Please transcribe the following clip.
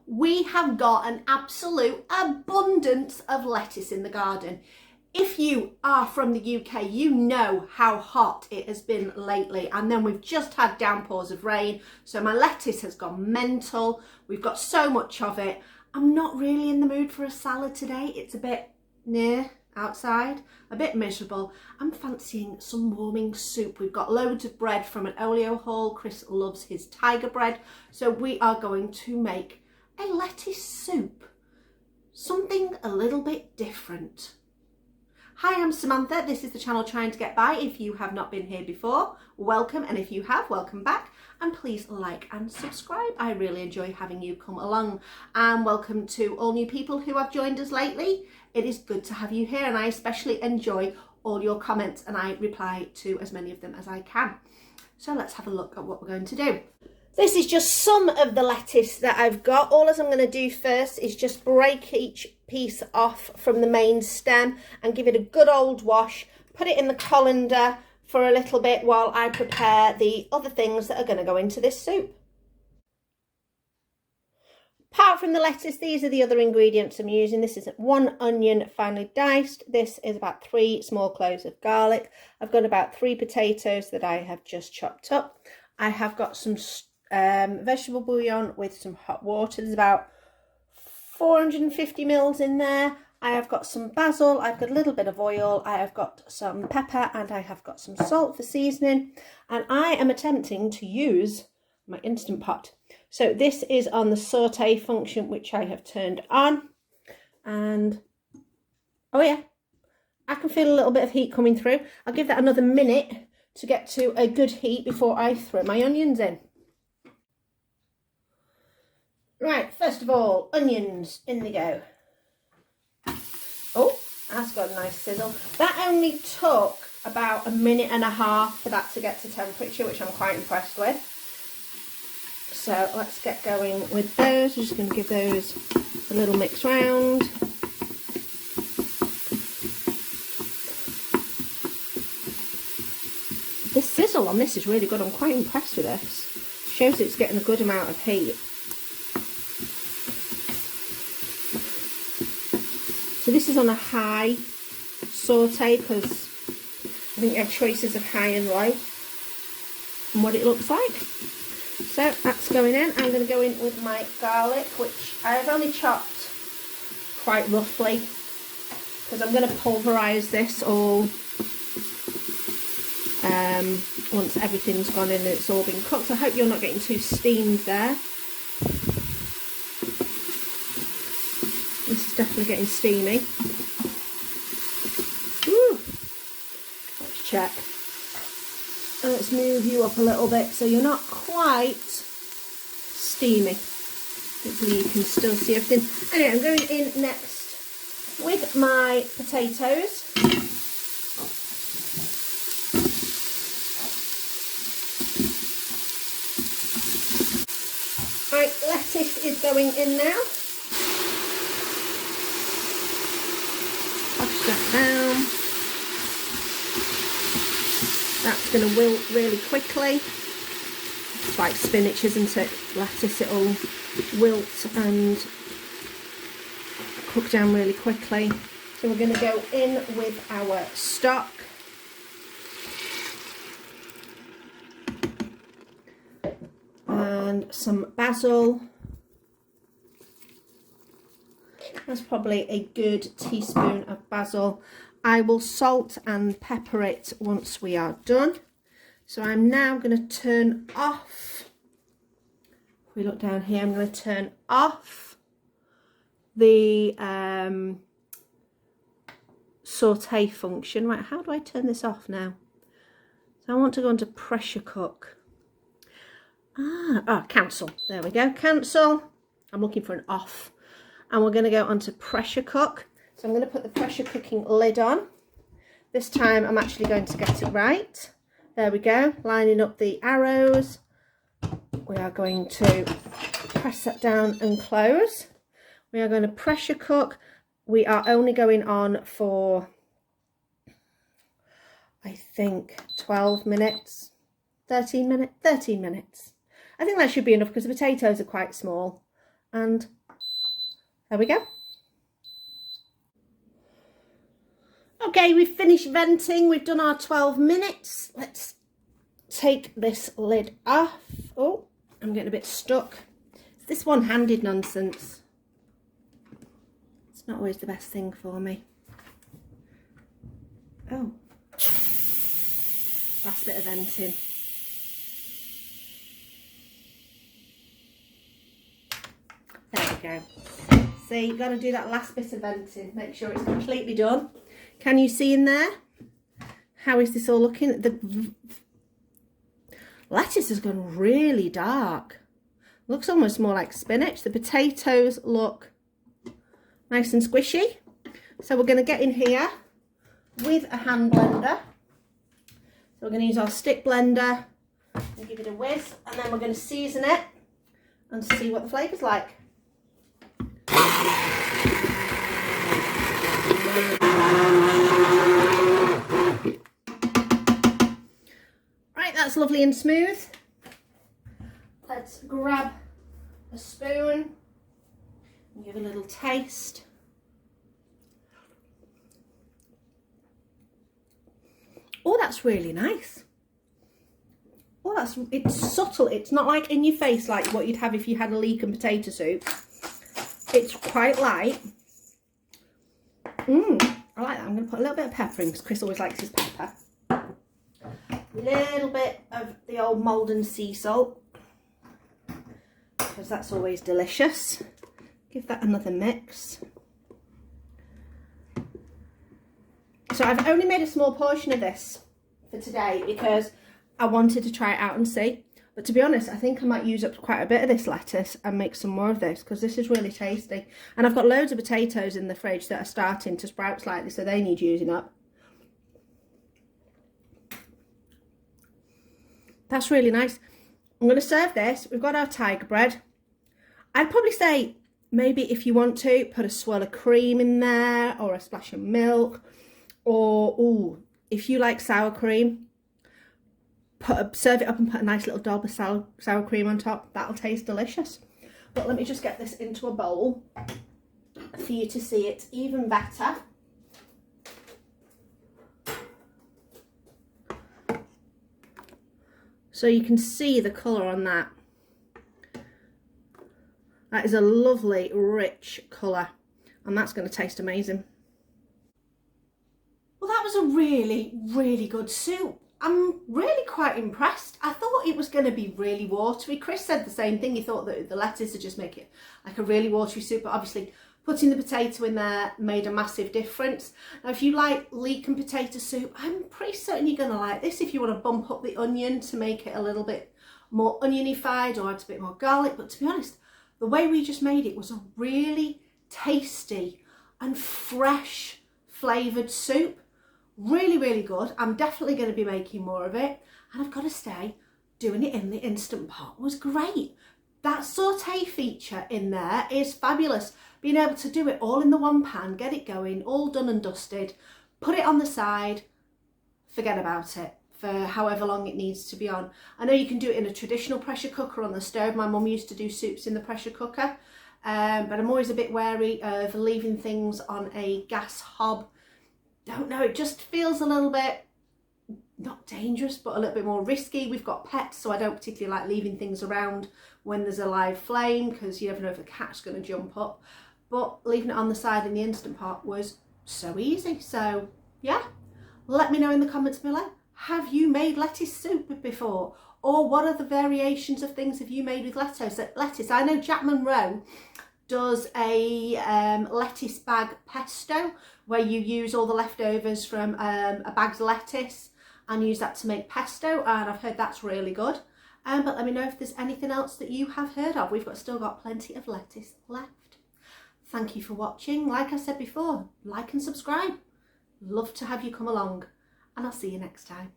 we have got an absolute abundance of lettuce in the garden. If you are from the UK, you know how hot it has been lately, and then we've just had downpours of rain, so my lettuce has gone mental. We've got so much of it. I'm not really in the mood for a salad today. It's a bit near outside, a bit miserable. I'm fancying some warming soup. We've got loads of bread from an oleo haul. Chris loves his tiger bread, so we are going to make a lettuce soup, something a little bit different. Hi, I'm Samantha. This is the channel Trying to Get By. If you have not been here before, welcome, and if you have, welcome back, and please like and subscribe. I really enjoy having you come along, and welcome to all new people who have joined us lately. It is good to have you here, and I especially enjoy all your comments, and I reply to as many of them as I can. So let's have a look at what we're going to do. This is just some of the lettuce that I've got. All I'm going to do first is just break each piece off from the main stem and give it a good old wash, put it in the colander for a little bit while I prepare the other things that are going to go into this soup. Apart from the lettuce, these are the other ingredients I'm using. This is 1 onion finely diced. This is about 3 small cloves of garlic. I've got about 3 potatoes that I have just chopped up. I have got some vegetable bouillon with some hot water. There's about 450 mils in there. I have got some basil, I've got a little bit of oil, I have got some pepper, and I have got some salt for seasoning, and I am attempting to use my Instant Pot. So this is on the saute function, which I have turned on, and oh yeah, I can feel a little bit of heat coming through. I'll give that another minute to get to a good heat before I throw my onions in. Right, first of all, onions, in they go. Oh, that's got a nice sizzle. That only took about 1.5 minutes for that to get to temperature, which I'm quite impressed with. So let's get going with those. I'm just going to give those a little mix round. The sizzle on this is really good. I'm quite impressed with this. Shows it's getting a good amount of heat. So this is on a high saute because I think you have choices of high and low and what it looks like. So that's going in. I'm going to go in with my garlic, which I've only chopped quite roughly because I'm going to pulverise this all once everything's gone in and it's all been cooked. I hope you're not getting too steamed there. This is definitely getting steamy. Woo. Let's check. Let's move you up a little bit so you're not quite steamy. Hopefully you can still see everything. Anyway, I'm going in next with my potatoes. Right, lettuce is going in now. Push that down. That's going to wilt really quickly. It's like spinach, isn't it? Lettuce, it'll wilt and cook down really quickly. So we're going to go in with our stock. And some basil. That's probably a good teaspoon of basil. I will salt and pepper it once we are done. So I'm now going to turn off, if we look down here, I'm going to turn off the saute function. Right, how do I turn this off now? So I want to go into pressure cook. Cancel. There we go, cancel. I'm looking for an off. And we're going to go onto pressure cook. So I'm going to put the pressure cooking lid on. This time I'm actually going to get it right. There we go, lining up the arrows. We are going to press that down and close. We are going to pressure cook. We are only going on for, I think, 12 minutes, 13 minutes. I think that should be enough because the potatoes are quite small. And there we go. Okay, we've finished venting. We've done our 12 minutes. Let's take this lid off. Oh, I'm getting a bit stuck. It's this one-handed nonsense. It's not always the best thing for me. Oh, last bit of venting. There we go. See, you've got to do that last bit of venting. Make sure it's completely done. Can you see in there? How is this all looking? The lettuce has gone really dark. Looks almost more like spinach. The potatoes look nice and squishy. So we're going to get in here with a hand blender. So we're going to use our stick blender and give it a whiz. And then we're going to season it and see what the flavour's like. Right, that's lovely and smooth. Let's grab a spoon and give a little taste. Oh, that's really nice. Oh, it's subtle. It's not like in your face like what you'd have if you had a leek and potato soup. It's quite light. I like that. I'm going to put a little bit of pepper in because Chris always likes his pepper. A little bit of the old Maldon sea salt because that's always delicious. Give that another mix. So I've only made a small portion of this for today because I wanted to try it out and see. But to be honest, I think I might use up quite a bit of this lettuce and make some more of this because this is really tasty. And I've got loads of potatoes in the fridge that are starting to sprout slightly, so they need using up. That's really nice. I'm going to serve this. We've got our tiger bread. I'd probably say maybe if you want to, put a swirl of cream in there or a splash of milk. Or, ooh, if you like sour cream, serve it up and put a nice little dollop of sour cream on top. That'll taste delicious. But let me just get this into a bowl for you to see it even better. So you can see the colour on that. That is a lovely, rich colour. And that's going to taste amazing. Well, that was a really, really good soup. I'm really quite impressed. I thought it was going to be really watery. Chris said the same thing. He thought that the lettuce would just make it like a really watery soup, but obviously putting the potato in there made a massive difference. Now, if you like leek and potato soup, I'm pretty certain you're going to like this if you want to bump up the onion to make it a little bit more onionified or add a bit more garlic. But to be honest, the way we just made it was a really tasty and fresh flavoured soup. Really, really good. I'm definitely going to be making more of it. And I've got to say, doing it in the Instant Pot was great. That saute feature in there is fabulous. Being able to do it all in the one pan, get it going, all done and dusted, put it on the side, forget about it for however long it needs to be on. I know you can do it in a traditional pressure cooker on the stove. My mum used to do soups in the pressure cooker, but I'm always a bit wary of leaving things on a gas hob. Don't know, it just feels a little bit, not dangerous, but a little bit more risky. We've got pets, so I don't particularly like leaving things around when there's a live flame because you never know if a cat's going to jump up. But leaving it on the side in the Instant Pot was so easy. So yeah, let me know in the comments below. Have you made lettuce soup before? Or what other variations of things have you made with lettuce? I know Jack Monroe does a lettuce bag pesto where you use all the leftovers from a bag's lettuce and use that to make pesto, and I've heard that's really good. But let me know if there's anything else that you have heard of. We've still got plenty of lettuce left. Thank you for watching. Like I said before, like and subscribe. Love to have you come along, and I'll see you next time.